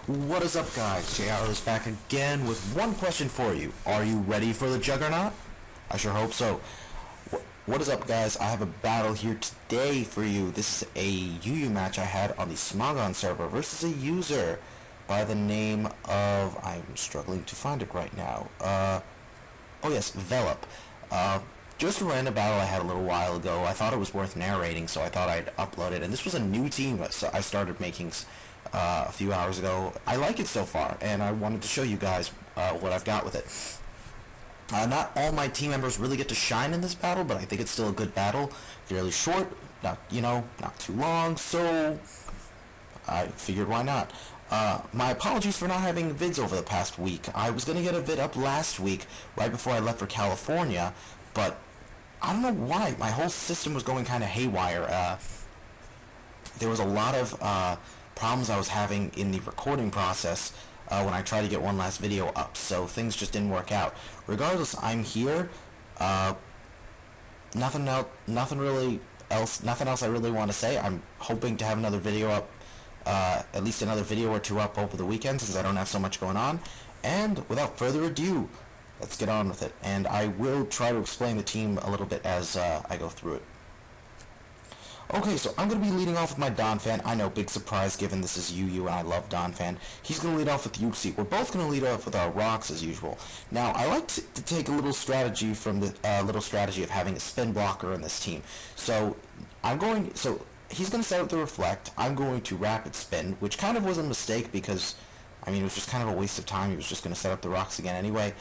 What is up, guys? JR is back again with one question for you. Are you ready for the Juggernaut? I sure hope so. What is up, guys? I have a battle here today for you. This is a UU match I had on the Smogon server versus a user by the name of... I'm struggling to find it right now. Oh yes, Velop. Just a random battle I had a little while ago. I thought it was worth narrating, so I thought I'd upload it. And this was a new team that I started making a few hours ago. I like it so far, and I wanted to show you guys what I've got with it. Not all my team members really get to shine in this battle, but I think it's still a good battle. Fairly short, not too long, so I figured why not. My apologies for not having vids over the past week. I was going to get a vid up last week, right before I left for California, but I don't know why. My whole system was going kind of haywire. There was a lot of problems I was having in the recording process when I tried to get one last video up, so things just didn't work out. Regardless, I'm here. Nothing else I really want to say. I'm hoping to have another video up, at least another video or two up over the weekend, since I don't have so much going on. And without further ado, let's get on with it. And I will try to explain the team a little bit as I go through it. Okay, so I'm going to be leading off with my Donphan. I know, big surprise given this is UU and I love Donphan. He's going to lead off with Uxie. We're both going to lead off with our rocks as usual. Now, I like to take a little strategy from the little strategy of having a spin blocker in this team. So he's going to set up the Reflect. I'm going to Rapid Spin, which kind of was a mistake because, I mean, it was just kind of a waste of time. He was just going to set up the rocks again anyway.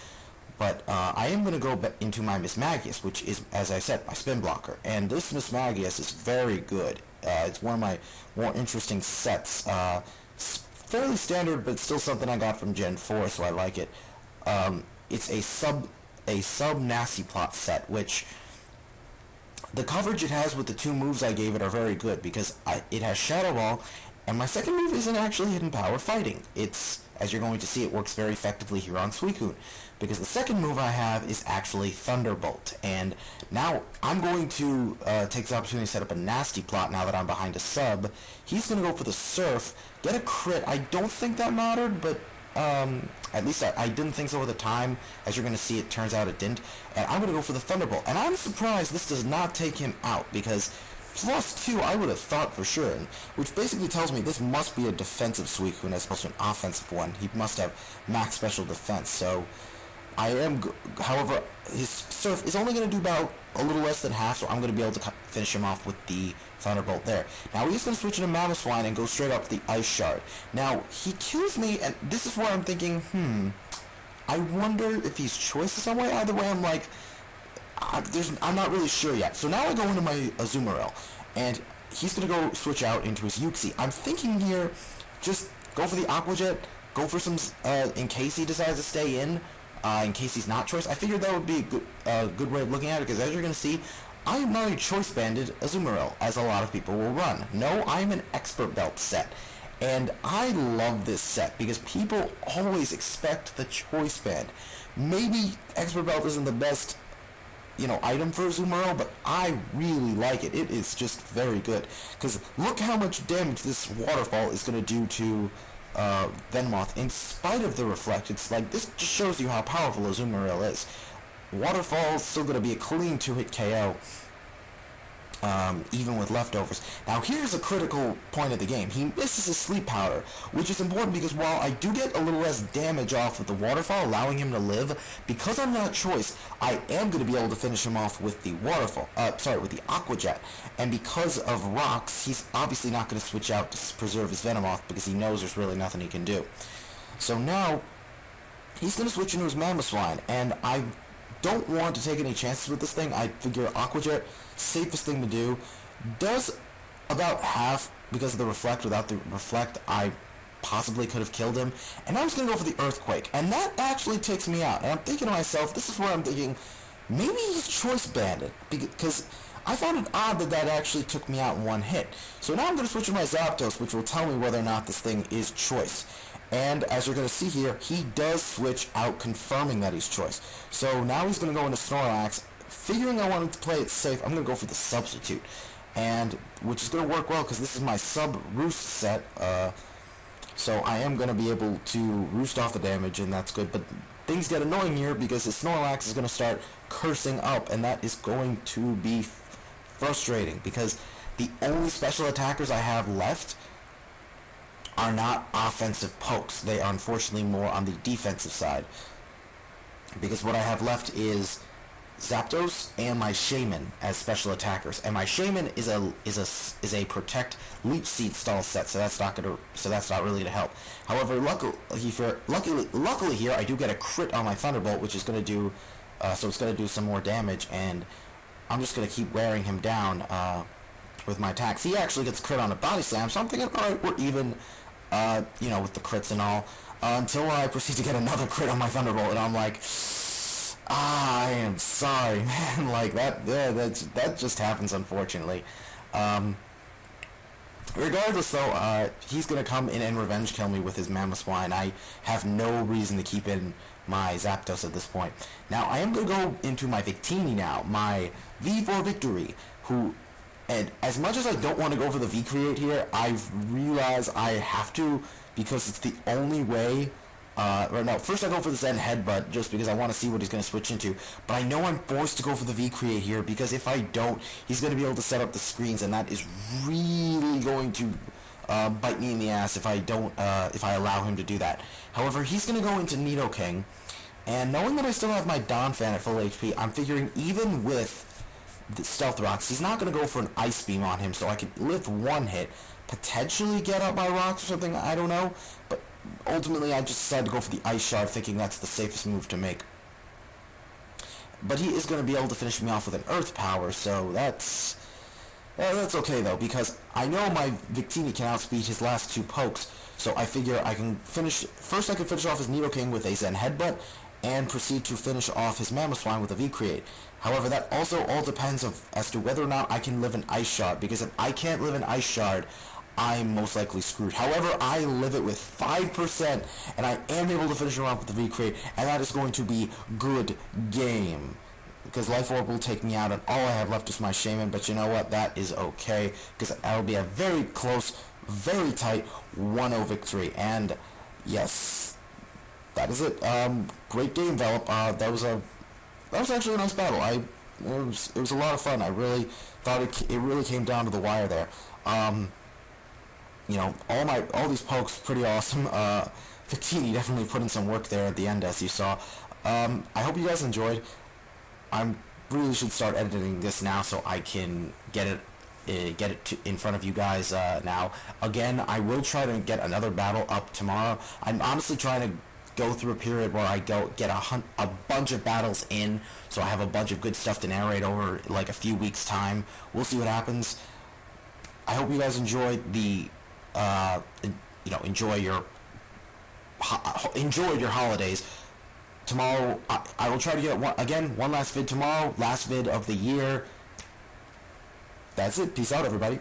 But I am going to go into my Mismagius, which is, as I said, my spin blocker. And this Mismagius is very good. It's one of my more interesting sets. Fairly standard, but still something I got from Gen 4, so I like it. It's a sub nasty plot set, which the coverage it has with the two moves I gave it are very good, because it has Shadow Ball, and my second move isn't actually Hidden Power Fighting. It's, as you're going to see, it works very effectively here on Suicune, because the second move I have is actually Thunderbolt. And now I'm going to take the opportunity to set up a nasty plot now that I'm behind a sub. He's going to go for the Surf, get a crit. I don't think that mattered, but at least I didn't think so at the time. As you're going to see, it turns out it didn't. And I'm going to go for the Thunderbolt. And I'm surprised this does not take him out, because +2 I would have thought for sure, which basically tells me this must be a defensive Suicune as opposed to an offensive one. He must have max special defense, so however, his Surf is only going to do about a little less than half, so I'm going to be able to finish him off with the Thunderbolt there. Now he's going to switch into Mamoswine and go straight up the Ice Shard. Now, he kills me, and this is where I'm thinking, I wonder if he's choice in some way. Either way, I'm like, I'm not really sure yet. So now I go into my Azumarill, and he's going to go switch out into his Uxie. I'm thinking here, just go for the Aqua Jet, go for some, in case he decides to stay in case he's not choice. I figured that would be a good way of looking at it, because as you're going to see, I am not a choice-banded Azumarill, as a lot of people will run. No, I'm an Expert Belt set. And I love this set, because people always expect the choice band. Maybe Expert Belt isn't the best item for Azumarill, but I really like it. It is just very good, because look how much damage this Waterfall is going to do to Venomoth in spite of the Reflect. It's like, this just shows you how powerful Azumarill is. Waterfall is still going to be a clean 2-hit KO, even with leftovers. Now here's a critical point of the game. He misses his Sleep Powder, which is important because while I do get a little less damage off with the Waterfall, allowing him to live, because I'm not choice, I am going to be able to finish him off with the with the Aqua Jet. And because of rocks, he's obviously not going to switch out to preserve his Venomoth, because he knows there's really nothing he can do. So now, he's going to switch into his Mamoswine, and I don't want to take any chances with this thing. I figure Aqua Jet, safest thing to do. Does about half because of the Reflect. Without the Reflect, I possibly could have killed him. And I was going to go for the Earthquake, and that actually takes me out. And I'm thinking to myself, this is where I'm thinking, maybe he's choice banded, because I found it odd that actually took me out in one hit. So now I'm going to switch to my Zapdos, which will tell me whether or not this thing is choice. And as you're going to see here, he does switch out, confirming that he's choice. So now he's going to go into Snorlax. Figuring I wanted to play it safe, I'm going to go for the Substitute. And which is going to work well, because this is my Sub Roost set. So I am going to be able to roost off the damage, and that's good. But things get annoying here because his Snorlax is going to start cursing up, and that is going to be frustrating because the only special attackers I have left are not offensive pokes. They are unfortunately more on the defensive side. Because what I have left is Zapdos and my Shaymin as special attackers, and my Shaymin is a protect leech seed stall set, so that's not really gonna help. However, luckily here I do get a crit on my Thunderbolt, which is gonna do so it's gonna do some more damage, and I'm just gonna keep wearing him down with my attacks. He actually gets crit on a body slam, so I'm thinking, all right, we're even, you know, with the crits and all. Until I proceed to get another crit on my Thunderbolt, and I'm like, I am sorry, man. Like that, yeah, that just happens, unfortunately. Regardless, though, he's gonna come in and revenge kill me with his Mamoswine. I have no reason to keep in my Zapdos at this point. Now, I am gonna go into my Victini now, my V4 Victory, who. And as much as I don't want to go for the V-Create here, I've realized I have to because it's the only way. Or no, first I go for the Zen Headbutt just because I want to see what he's going to switch into. But I know I'm forced to go for the V-Create here because if I don't, he's going to be able to set up the screens, and that is really going to bite me in the ass if I don't, if I allow him to do that. However, he's going to go into Nidoking, and knowing that I still have my Donphan at full HP, I'm figuring even with the Stealth Rocks, he's not going to go for an Ice Beam on him, so I could live one hit, potentially get out my Rocks or something, I don't know, but ultimately I just decided to go for the Ice Shard, thinking that's the safest move to make. But he is going to be able to finish me off with an Earth Power, so that's okay though, because I know my Victini can outspeed his last two pokes, so I figure I can finish off his Nidoking with a Zen Headbutt, and proceed to finish off his Mamoswine with a V-Create. However, that also all depends as to whether or not I can live an Ice Shard, because if I can't live an Ice Shard, I'm most likely screwed. However, I live it with 5%, and I am able to finish him off with the V-Create, and that is going to be good game. Because Life Orb will take me out, and all I have left is my Shaymin, but you know what? That is okay, because that will be a very close, very tight 1-0 victory, and yes, that is it. Great game, Velop. That was actually a nice battle. It was a lot of fun. I really thought it really came down to the wire there. You know, all these pokes pretty awesome. Victini definitely put in some work there at the end, as you saw. I hope you guys enjoyed. I really should start editing this now so I can get it in front of you guys now. Again, I will try to get another battle up tomorrow. I'm honestly trying to go through a period where I get a bunch of battles in, so I have a bunch of good stuff to narrate over like a few weeks' time. We'll see what happens. I hope you guys enjoyed the, you know, enjoyed your holidays. Tomorrow, I will try to get one last vid tomorrow, last vid of the year. That's it. Peace out, everybody.